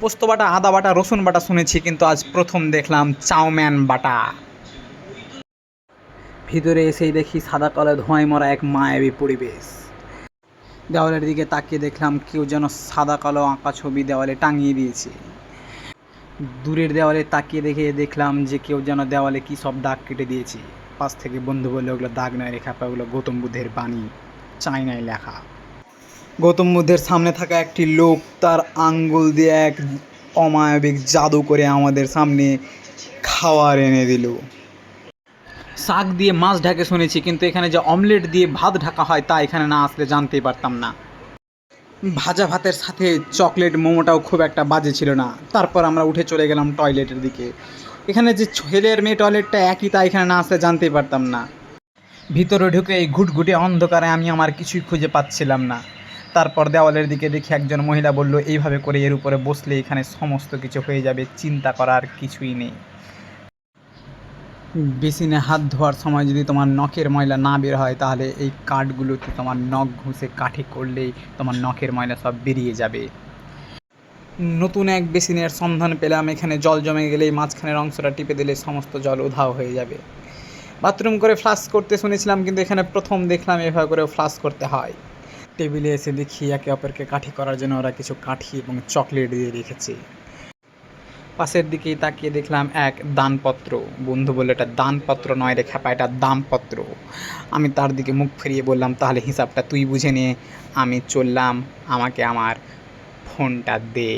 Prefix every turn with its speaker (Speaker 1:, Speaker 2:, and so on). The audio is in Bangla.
Speaker 1: পোস্ত বাটা, আদা বাটা, রসুন বাটা শুনেছি, কিন্তু আজ প্রথম দেখলাম চাউম্যান বাটা। ভিতরে এসেই দেখি সাদা কালো ধোঁয়ায় মরা এক মায়াবী পরিবেশ। দেওয়ালের দিকে তাকিয়ে দেখলাম কেউ যেন সাদা কালো আঁকা ছবি দেওয়ালে টাঙিয়ে দিয়েছে। দূরের দেওয়ালে তাকিয়ে দেখলাম যে কেউ যেন দেওয়ালে কী সব দাগ কেটে দিয়েছে। পাশ থেকে বন্ধু বললো ওগুলো দাগ নয় রেখা, ওগুলো গৌতম বুদ্ধের বাণী, চায়নায় লেখা। গৌতম বুদ্ধের সামনে থাকা একটি লোক তার আঙ্গুল দিয়ে এক অমানবিক জাদু করে আমাদের সামনে খাবার এনে দিল। শাক দিয়ে মাছ ঢাকে শুনেছি, কিন্তু এখানে যে অমলেট দিয়ে ভাত ঢাকা হয় তা এখানে না আসলে জানতেই পারতাম না। ভাজা ভাতের সাথে চকলেট মোমোটাও খুব একটা বাজে ছিল না। তারপর আমরা উঠে চলে গেলাম টয়লেটের দিকে। এখানে যে ছেলে আর মেয়ে টয়লেটটা একই তা এখানে না আসলে জানতেই পারতাম না। ভিতরে ঢুকে এই ঘুটঘুটে অন্ধকারে আমি আমার কিছুই খুঁজে পাচ্ছিলাম না। তারপর দেওয়ালের দিকে দেখে একজন মহিলা বলল, এইভাবে করে এর উপরে বসলে এখানে সমস্ত কিছু হয়ে যাবে, চিন্তা করার কিছুই নেই। বেসিনে হাত ধোয়ার সময় যদি তোমার নখের ময়লা না বের হয়, তাহলে এই কাঠগুলোতে তোমার নখ ঘষে কাঠি করলেই তোমার নখের ময়লা সব বেরিয়ে যাবে। নতুন এক বেসিনের সন্ধান পেলাম। এখানে জল জমে গেলেই মাঝখানের অংশটা টিপে দিলে সমস্ত জল উধাও হয়ে যাবে। বাথরুম করে ফ্লাশ করতে শুনেছিলাম, কিন্তু এখানে প্রথম দেখলাম এভাবে করে ফ্লাশ করতে হয়। টেবিলে এসে দেখি একে অপরকে কাঠি করার জন্য ওরা কিছু কাঠি এবং চকলেট দিয়ে রেখেছে। পাশের দিকেই তাকিয়ে দেখলাম এক দানপত্র। বন্ধু বলল, এটা দানপত্র নয় রে খ্যাপা, এটা দামপত্র। আমি তার দিকে মুখ ফিরিয়ে বললাম, তাহলে হিসাবটা তুই বুঝে নে। আমি চললাম, আমাকে আমার ফোনটা দে।